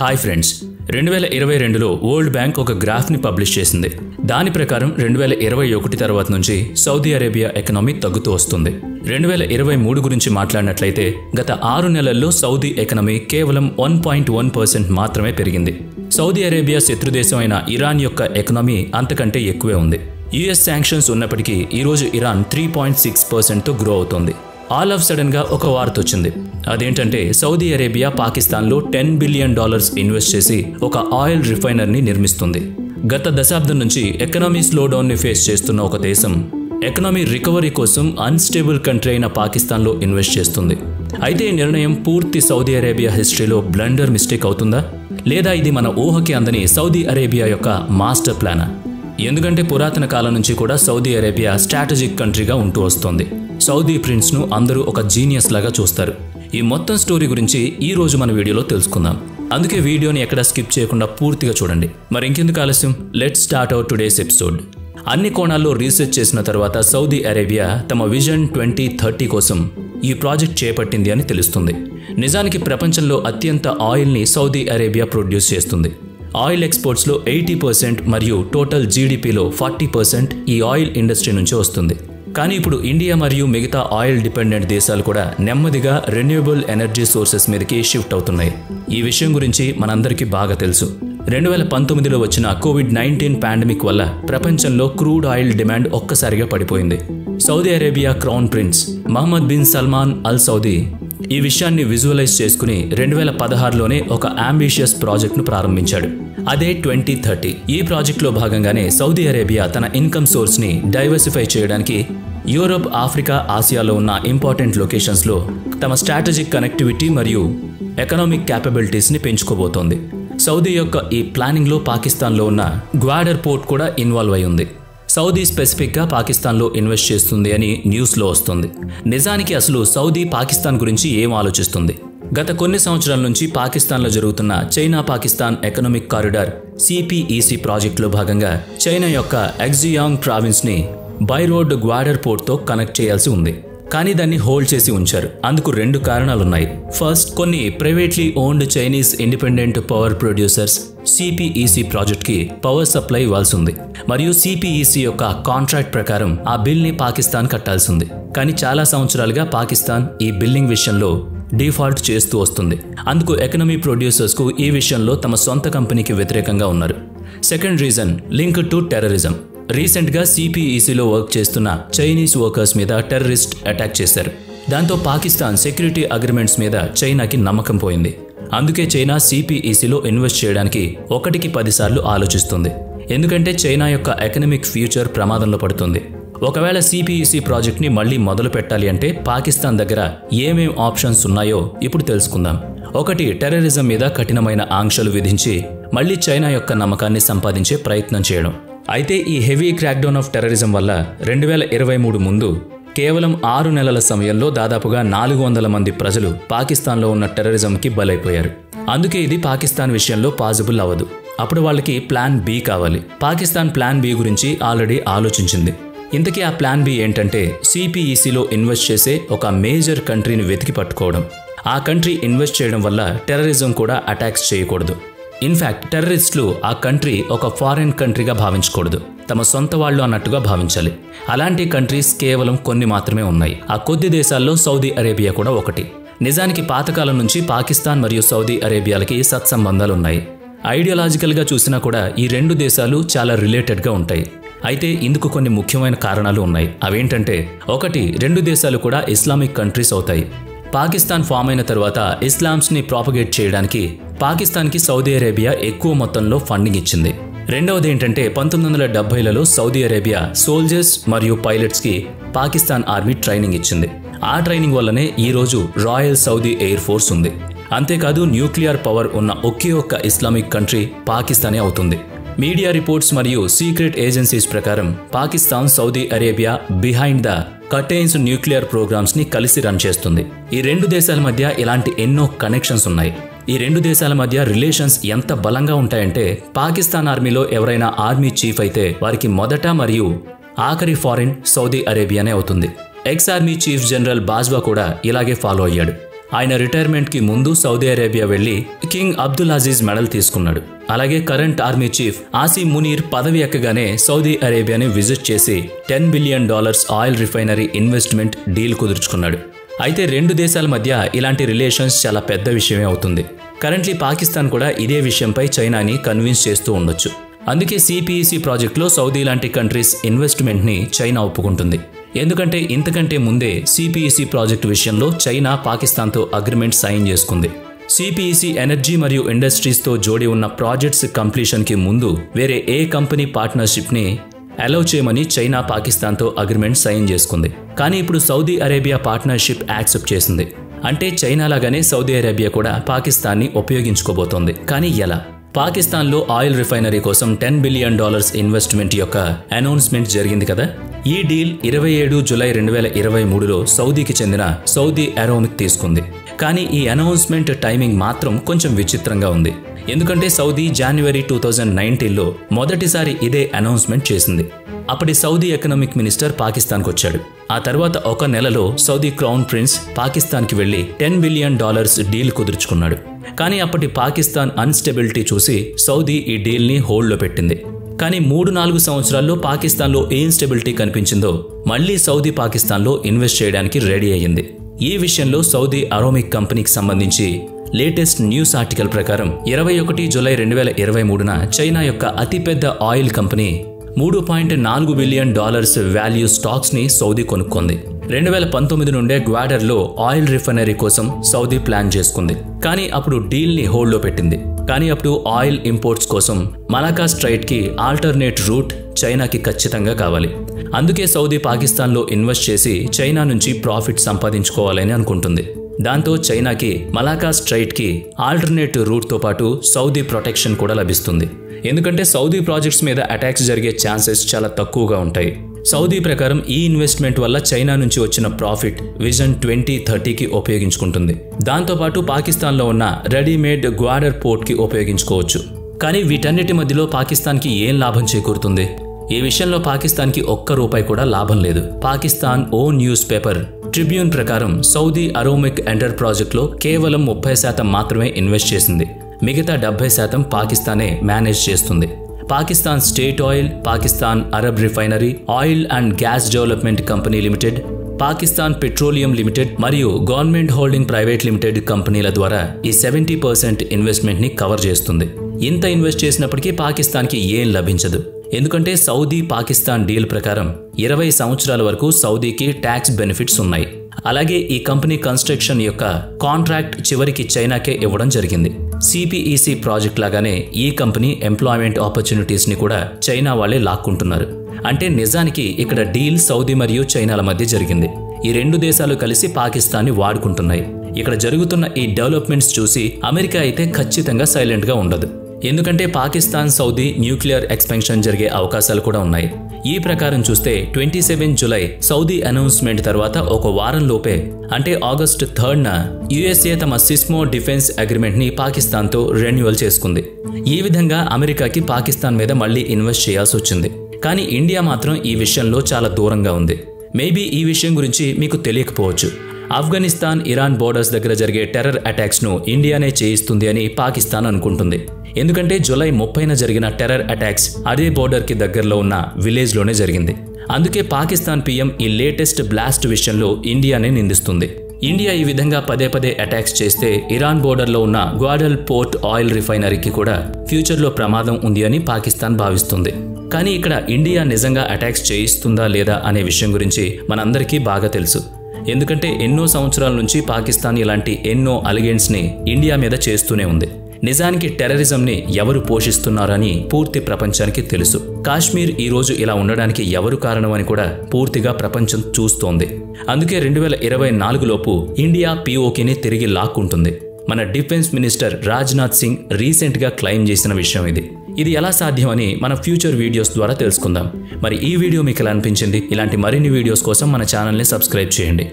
Hi friends, 2022లో world bank ఒక గ్రాఫ్ని publish చేసింది. దాని ప్రకారం 2021 తర్వాత నుంచి సౌదీ అరేబియా ఎకనామీ తగ్గుతూ వస్తుంది. 2023 గురించి మాట్లాడినట్లయితే గత 6 నెలల్లో సౌదీ ఎకనామీ కేవలం 1.1% మాత్రమే పెరిగింది. సౌదీ అరేబియా శత్రుదేశం అయిన ఇరాన్ యొక్క ఎకనామీ అంతకంటే ఎక్కువే ఉంది. యుఎస్ శాంక్షన్స్ ఉన్నప్పటికీ ఈరోజు ఇరాన్ 3.6%తో గ్రో అవుతోంది. ఆల్ ఆఫ్ సడన్ గా ఒక వార్త వచ్చింది. అదేంటంటే సౌదీ అరేబియా పాకిస్తాన్లో $10 బిలియన్ ఇన్వెస్ట్ చేసి ఒక ఆయిల్ రిఫైనర్ని నిర్మిస్తుంది. గత దశాబ్దం నుంచి ఎకనామీ స్లో డౌన్ ని ఫేస్ చేస్తున్న ఒక దేశం ఎకనామీ రికవరీ కోసం అన్స్టేబుల్ కంట్రీ అయిన పాకిస్తాన్లో ఇన్వెస్ట్ చేస్తుంది. అయితే ఈ నిర్ణయం పూర్తి సౌదీ అరేబియా హిస్టరీలో బ్లండర్ మిస్టేక్ అవుతుందా, లేదా ఇది మన ఊహకి అందని సౌదీ అరేబియా యొక్క మాస్టర్ ప్లానా? ఎందుకంటే పురాతన కాలం నుంచి కూడా సౌదీ అరేబియా స్ట్రాటజిక్ కంట్రీగా ఉంటూ వస్తోంది. సౌదీ ప్రిన్స్ను అందరూ ఒక జీనియస్ లాగా చూస్తారు. ఈ మొత్తం స్టోరీ గురించి ఈ రోజు మన వీడియోలో తెలుసుకుందాం. అందుకే వీడియోని ఎక్కడ స్కిప్ చేయకుండా పూర్తిగా చూడండి. మరి ఇంకెందుకు ఆలస్యం, let's start our today's episode. అన్ని కోణాల్లో రీసెర్చ్ చేసిన తర్వాత సౌదీ అరేబియా తమ విజన్ 2030 కోసం ఈ ప్రాజెక్ట్ చేపట్టింది అని తెలుస్తుంది. నిజానికి ప్రపంచంలో అత్యంత ఆయిల్ని సౌదీ అరేబియా ప్రొడ్యూస్ చేస్తుంది. ఆయిల్ ఎక్స్పోర్ట్స్లో 80% మరియు టోటల్ జీడిపిలో 40% ఈ ఆయిల్ ఇండస్ట్రీ నుంచి వస్తుంది. కానీ ఇప్పుడు ఇండియా మరియు మిగతా ఆయిల్ డిపెండెంట్ దేశాలు కూడా నెమ్మదిగా రెన్యూవబుల్ ఎనర్జీ సోర్సెస్ మీదకి షిఫ్ట్ అవుతున్నాయి. ఈ విషయం గురించి మనందరికీ బాగా తెలుసు. 2019లో వచ్చిన కోవిడ్-19 పాండమిక్ వల్ల ప్రపంచంలో క్రూడ్ ఆయిల్ డిమాండ్ ఒక్కసారిగా పడిపోయింది. Saudi Arabia crown prince Mohammed bin Salman al Saudi ఈ విషయాన్ని విజువలైజ్ చేసుకుని 2016లోనే ఒక అంబిషియస్ ప్రాజెక్ట్ను ప్రారంభించాడు. అదే 2030. ఈ ప్రాజెక్ట్లో భాగంగానే సౌదీ అరేబియా తన ఇన్కమ్ సోర్స్ని డైవర్సిఫై చేయడానికి యూరోప్, ఆఫ్రికా, ఆసియాలో ఉన్న ఇంపార్టెంట్ లొకేషన్స్లో తమ స్ట్రాటజిక్ కనెక్టివిటీ మరియు ఎకనామిక్ క్యాపబిలిటీస్ని పెంచుకోబోతోంది. సౌదీ యొక్క ఈ ప్లానింగ్లో పాకిస్తాన్లో ఉన్న గ్వాడర్ పోర్ట్ కూడా ఇన్వాల్వ్ అయి ఉంది. సౌదీ స్పెసిఫిక్గా పాకిస్తాన్లో ఇన్వెస్ట్ చేస్తుంది అని న్యూస్లో వస్తుంది. నిజానికి అసలు సౌదీ పాకిస్తాన్ గురించి ఏం ఆలోచిస్తుంది? గత కొన్ని సంవత్సరాల నుంచి పాకిస్తాన్లో జరుగుతున్న China Pakistan economic corridor CPEC ప్రాజెక్టులో భాగంగా చైనా యొక్క ఎక్జియాంగ్ ప్రావిన్స్ని బై రోడ్ గ్వాడర్ పోర్ట్తో కనెక్ట్ చేయాల్సి ఉంది. కానీ దాన్ని హోల్డ్ చేసి ఉంచారు. అందుకు 2 కారణాలున్నాయి. ఫస్ట్, కొన్ని privately owned Chinese independent power producers CPEC ప్రాజెక్ట్కి పవర్ సప్లై ఇవ్వాల్సి ఉంది. మరియు CPEC యొక్క కాంట్రాక్ట్ ప్రకారం ఆ బిల్ని పాకిస్తాన్ కట్టాల్సి ఉంది. కానీ చాలా సంవత్సరాలుగా పాకిస్తాన్ ఈ బిల్లింగ్ విషయంలో డిఫాల్ట్ చేస్తూ వస్తుంది. అందుకు ఎకనమీ ప్రొడ్యూసర్స్కు ఈ విషయంలో తమ సొంత కంపెనీకి వ్యతిరేకంగా ఉన్నారు. Second reason, link to terrorism. రీసెంట్గా CPECలో వర్క్ చేస్తున్న చైనీస్ వర్కర్స్ మీద టెర్రరిస్ట్ అటాక్ చేశారు. దాంతో పాకిస్తాన్ సెక్యూరిటీ అగ్రిమెంట్స్ మీద చైనాకి నమ్మకం పోయింది. అందుకే చైనా CPECలో ఇన్వెస్ట్ చేయడానికి 1కి 10 సార్లు ఆలోచిస్తుంది. ఎందుకంటే చైనా యొక్క ఎకనామిక్ ఫ్యూచర్ ప్రమాదంలో పడుతుంది. ఒకవేళ CPEC ప్రాజెక్ట్ని మళ్లీ మొదలు పెట్టాలి అంటే పాకిస్తాన్ దగ్గర ఏమేం ఆప్షన్స్ ఉన్నాయో ఇప్పుడు తెలుసుకుందాం. 1, టెర్రరిజం మీద కఠినమైన ఆంక్షలు విధించి మళ్లీ చైనా యొక్క నమ్మకాన్ని సంపాదించే ప్రయత్నం చేయడం. అయితే ఈ హెవీ క్రాక్డౌన్ ఆఫ్ టెర్రరిజం వల్ల 2023 ముందు కేవలం 6 నెలల సమయంలో దాదాపుగా 400 మంది ప్రజలు పాకిస్తాన్లో ఉన్న టెర్రరిజంకి బలైపోయారు. అందుకే ఇది పాకిస్తాన్ విషయంలో పాసిబుల్ అవ్వదు. అప్పుడు వాళ్ళకి ప్లాన్ B కావాలి. పాకిస్తాన్ ప్లాన్ B గురించి ఆల్రెడీ ఆలోచించింది. ఇంతకీ ఆ ప్లాన్ B ఏంటంటే CPECలో ఇన్వెస్ట్ చేసే ఒక మేజర్ కంట్రీని వెతికి పట్టుకోవడం. ఆ కంట్రీ ఇన్వెస్ట్ చేయడం వల్ల టెర్రరిజం కూడా అటాక్స్ చేయకూడదు. ఇన్ఫ్యాక్ట్ టెర్రరిస్టులు ఆ కంట్రీ ఒక ఫారెన్ కంట్రీగా భావించకూడదు, తమ సొంత వాళ్ళు అన్నట్టుగా భావించాలి. అలాంటి కంట్రీస్ కేవలం కొన్ని మాత్రమే ఉన్నాయి. ఆ కొద్ది దేశాల్లో సౌదీ అరేబియా కూడా ఒకటి. నిజానికి పాతకాలం నుంచి పాకిస్తాన్ మరియు సౌదీ అరేబియాలకి సత్సంబంధాలు ఉన్నాయి. ఐడియాలజికల్గా చూసినా కూడా ఈ 2 దేశాలు చాలా రిలేటెడ్గా ఉంటాయి. అయితే ఇందుకు కొన్ని ముఖ్యమైన కారణాలు ఉన్నాయి. అవేంటంటే 1, 2 దేశాలు కూడా ఇస్లామిక్ కంట్రీస్ అవుతాయి. పాకిస్తాన్ ఫామ్ అయిన తర్వాత ఇస్లామ్స్ని ప్రాపగేట్ చేయడానికి పాకిస్తాన్కి సౌదీ అరేబియా ఎక్కువ మొత్తంలో ఫండింగ్ ఇచ్చింది. రెండవది ఏంటంటే 1970లలో సౌదీ అరేబియా సోల్జర్స్ మరియు పైలట్స్కి పాకిస్తాన్ ఆర్మీ ట్రైనింగ్ ఇచ్చింది. ఆ ట్రైనింగ్ వల్లనే ఈరోజు రాయల్ సౌదీ ఎయిర్ ఫోర్స్ ఉంది. అంతేకాదు న్యూక్లియర్ పవర్ ఉన్న ఒకే ఒక్క ఇస్లామిక్ కంట్రీ పాకిస్తానే అవుతుంది. మీడియా రిపోర్ట్స్ మరియు సీక్రెట్ ఏజెన్సీస్ ప్రకారం Pakistan Saudi Arabia behind the curtains nuclear programmes ని కలిసి రన్ చేస్తుంది. ఈ 2 దేశాల మధ్య ఇలాంటి ఎన్నో కనెక్షన్స్ ఉన్నాయి. ఈ 2 దేశాల మధ్య రిలేషన్స్ ఎంత బలంగా ఉంటాయంటే పాకిస్తాన్ ఆర్మీలో ఎవరైనా ఆర్మీ చీఫ్ అయితే వారికి మొదట మరియు ఆఖరి ఫారిన్ సౌదీ అరేబియానే అవుతుంది. Ex army chief general Bajwa కూడా ఇలాగే ఫాలో అయ్యాడు. ఆయన రిటైర్మెంట్కి ముందు సౌదీ అరేబియా వెళ్లి కింగ్ అబ్దుల్ అజీజ్ మెడల్ తీసుకున్నాడు. అలాగే current army chief Asim Munir పదవి ఎక్కగానే సౌదీ అరేబియాని విజిట్ చేసి $10 billion oil refinery investment deal కుదుర్చుకున్నాడు. అయితే రెండు దేశాల మధ్య ఇలాంటి రిలేషన్స్ చాలా పెద్ద విషయమే అవుతుంది. కరెంట్లీ పాకిస్తాన్ కూడా ఇదే విషయంపై చైనాని కన్విన్స్ చేస్తూ ఉండొచ్చు. అందుకే సిపిఈసి ప్రాజెక్టులో సౌదీ లాంటి కంట్రీస్ ఇన్వెస్ట్మెంట్ని చైనా ఒప్పుకుంటుంది. ఎందుకంటే ఇంతకంటే ముందే సిపిఈసి ప్రాజెక్టు విషయంలో చైనా పాకిస్తాన్తో అగ్రిమెంట్ సైన్ చేసుకుంది. సిపిఈసి ఎనర్జీ మరియు ఇండస్ట్రీస్తో జోడి ఉన్న ప్రాజెక్ట్స్ కంప్లీషన్కి ముందు వేరే ఏ కంపెనీ పార్ట్నర్షిప్ని అలౌ చేయమని చైనా పాకిస్తాన్తో అగ్రిమెంట్ సైన్ చేసుకుంది. కానీ ఇప్పుడు సౌదీ అరేబియా పార్ట్నర్షిప్ యాక్సెప్ట్ చేసింది. అంటే చైనా లాగానే సౌదీ అరేబియా కూడా పాకిస్తాన్ని ఉపయోగించుకోబోతోంది. కానీ ఎలా? పాకిస్తాన్లో ఆయిల్ రిఫైనరీ కోసం $10 బిలియన్ ఇన్వెస్ట్మెంట్ యొక్క అనౌన్స్మెంట్ జరిగింది కదా. ఈ డీల్ 27 జూలై 2023లో సౌదీకి చెందిన సౌదీ అరోమిక్ తీసుకుంది. కానీ ఈ అనౌన్స్మెంట్ టైమింగ్ మాత్రం కొంచెం విచిత్రంగా ఉంది. ఎందుకంటే సౌదీ జనవరి 2019లో మొదటిసారి ఇదే అనౌన్స్మెంట్ చేసింది. అప్పటి సౌదీ ఎకనామిక్ మినిస్టర్ పాకిస్తాన్కి వచ్చాడు. ఆ తర్వాత ఒక నెలలో సౌదీ క్రౌన్ ప్రిన్స్ పాకిస్తాన్కి వెళ్లి $10 బిలియన్ డీల్ కుదుర్చుకున్నాడు. కానీ అప్పటి పాకిస్తాన్ అన్స్టెబిలిటీ చూసి సౌదీ ఈ డీల్ని హోల్డ్లో పెట్టింది. కానీ 3-4 సంవత్సరాల్లో పాకిస్తాన్లో ఏం స్టెబిలిటీ కనిపించిందో మళ్లీ సౌదీ పాకిస్తాన్లో ఇన్వెస్ట్ చేయడానికి రెడీ అయ్యింది. ఈ విషయంలో సౌదీ అరోమిక్ కంపెనీకి సంబంధించి లేటెస్ట్ న్యూస్ ఆర్టికల్ ప్రకారం 21 జూలై 2023న చైనా యొక్క అతిపెద్ద oil company $3.4 billion value stocks ని సౌదీ కొనుక్కుంది. 2019 నుండే గ్వాడర్లో ఆయిల్ రిఫైనరీ కోసం సౌదీ ప్లాన్ చేసుకుంది. కానీ అప్పుడు డీల్ ని హోల్డ్ లో పెట్టింది. కానీ అప్పుడు ఆయిల్ ఇంపోర్ట్స్ కోసం మలాకా స్ట్రైట్ కి ఆల్టర్నేట్ రూట్ చైనాకి ఖచ్చితంగా కావాలి. అందుకే సౌదీ పాకిస్తాన్లో ఇన్వెస్ట్ చేసి చైనా నుంచి ప్రాఫిట్ సంపాదించుకోవాలని అనుకుంటుంది. దాంతో చైనాకి మలాకా స్ట్రైట్ కి ఆల్టర్నేట్ రూట్ తో పాటు సౌదీ ప్రొటెక్షన్ కూడా లభిస్తుంది. ఎందుకంటే సౌదీ ప్రాజెక్ట్స్ మీద అటాక్స్ జరిగే ఛాన్సెస్ చాలా తక్కువగా ఉంటాయి. సౌదీ ప్రకారం ఈ ఇన్వెస్ట్మెంట్ వల్ల చైనా నుంచి వచ్చిన ప్రాఫిట్ విజన్ 2030కి ఉపయోగించుకుంటుంది. దాంతోపాటు పాకిస్తాన్లో ఉన్న రెడీమేడ్ గ్వాడర్ పోర్ట్కి ఉపయోగించుకోవచ్చు. కానీ వీటన్నిటి మధ్యలో పాకిస్తాన్కి ఏం లాభం చేకూరుతుంది? ఈ విషయంలో పాకిస్తాన్కి ₹1 కూడా లాభం లేదు. Pakistan own news paper Tribune ప్రకారం సౌదీ అరోమిక్ ఎంటర్ ప్రాజెక్ట్లో కేవలం 30% మాత్రమే ఇన్వెస్ట్ చేసింది. మిగతా 70% పాకిస్తానే మేనేజ్ చేస్తుంది. Pakistan state oil, Pakistan Arab refinery, oil and gas development company limited, Pakistan petroleum limited మరియు గవర్నమెంట్ హోల్డింగ్ ప్రైవేట్ లిమిటెడ్ కంపెనీల ద్వారా ఈ 70% ఇన్వెస్ట్మెంట్ ని కవర్ చేస్తుంది. ఇంత ఇన్వెస్ట్ చేసినప్పటికీ పాకిస్తాన్కి ఏం లభించదు. ఎందుకంటే సౌదీ పాకిస్తాన్ డీల్ ప్రకారం 20 సంవత్సరాల వరకు సౌదీకి ట్యాక్స్ బెనిఫిట్స్ ఉన్నాయి. అలాగే ఈ కంపెనీ కన్స్ట్రక్షన్ యొక్క కాంట్రాక్ట్ చివరికి చైనాకే ఇవ్వడం జరిగింది. సిపిఈసి ప్రాజెక్ట్ లాగానే ఈ కంపెనీ ఎంప్లాయ్మెంట్ ఆపర్చునిటీస్ ని కూడా చైనా వాళ్ళే లాక్కుంటున్నారు. అంటే నిజానికి ఇక్కడ డీల్ సౌదీ మరియు చైనాల మధ్య జరిగింది. ఈ రెండు దేశాలు కలిసి పాకిస్తాన్ని వాడుకుంటున్నాయి. ఇక్కడ జరుగుతున్న ఈ డెవలప్మెంట్స్ చూసి అమెరికా అయితే ఖచ్చితంగా సైలెంట్ గా ఉండదు. ఎందుకంటే పాకిస్తాన్ సౌదీ న్యూక్లియర్ ఎక్స్పెన్షన్ జరిగే అవకాశాలు కూడా ఉన్నాయి. ఈ ప్రకారం చూస్తే 27 జూలై సౌదీ అనౌన్స్మెంట్ తర్వాత ఒక వారం లోపే అంటే ఆగస్టు 3న యుఎస్ఏ తమ సిస్మో డిఫెన్స్ అగ్రిమెంట్ ని పాకిస్తాన్ తో రెన్యువల్ చేసుకుంది. ఈ విధంగా అమెరికాకి పాకిస్తాన్ మీద మళ్లీ ఇన్వెస్ట్ చేయాల్సి వచ్చింది. కానీ ఇండియా మాత్రం ఈ విషయంలో చాలా దూరంగా ఉంది. మేబీ ఈ విషయం గురించి మీకు తెలియకపోవచ్చు. ఆఫ్ఘనిస్తాన్ ఇరాన్ బోర్డర్స్ దగ్గర జరిగే టెర్రర్ అటాక్స్ ను ఇండియానే చేయిస్తుంది అని పాకిస్తాన్ అనుకుంటుంది. ఎందుకంటే జూలై 30న జరిగిన టెర్రర్ అటాక్స్ అదే బోర్డర్ కి దగ్గరలో ఉన్న విలేజ్ లోనే జరిగింది. అందుకే పాకిస్తాన్ పీఎం ఈ లేటెస్ట్ బ్లాస్ట్ విషయంలో ఇండియానే నిందిస్తుంది. ఇండియా ఈ విధంగా పదే పదే అటాక్స్ చేస్తే ఇరాన్ బోర్డర్లో ఉన్న గ్వాడల్ పోర్ట్ ఆయిల్ రిఫైనరీకి కూడా ఫ్యూచర్లో ప్రమాదం ఉంది అని పాకిస్తాన్ భావిస్తుంది. కానీ ఇక్కడ ఇండియా నిజంగా అటాక్స్ చేయిస్తుందా లేదా అనే విషయం గురించి మనందరికీ బాగా తెలుసు. ఎందుకంటే ఎన్నో సంవత్సరాల నుంచి పాకిస్తాన్ ఇలాంటి ఎన్నో అలిగెంట్స్ ని ఇండియా మీద చేస్తూనే ఉంది. నిజానికి టెర్రరిజంని ఎవరు పోషిస్తున్నారని పూర్తి ప్రపంచానికి తెలుసు. కాశ్మీర్ ఈ రోజు ఇలా ఉండడానికి ఎవరు కారణమని కూడా పూర్తిగా ప్రపంచం చూస్తోంది. అందుకే 2024 లోపు ఇండియా పీఓకేని తిరిగి లాక్కుంటుంది. మన defence minister Rajnath Singh recent గా క్లెయిమ్ చేసిన విషయం ఇది. ఇది ఎలా సాధ్యమని మన ఫ్యూచర్ వీడియోస్ ద్వారా తెలుసుకుందాం. మరి ఈ వీడియో మీకు ఎలా అనిపించింది? ఇలాంటి మరిన్ని వీడియోస్ కోసం మన ఛానల్ని సబ్స్క్రైబ్ చేయండి.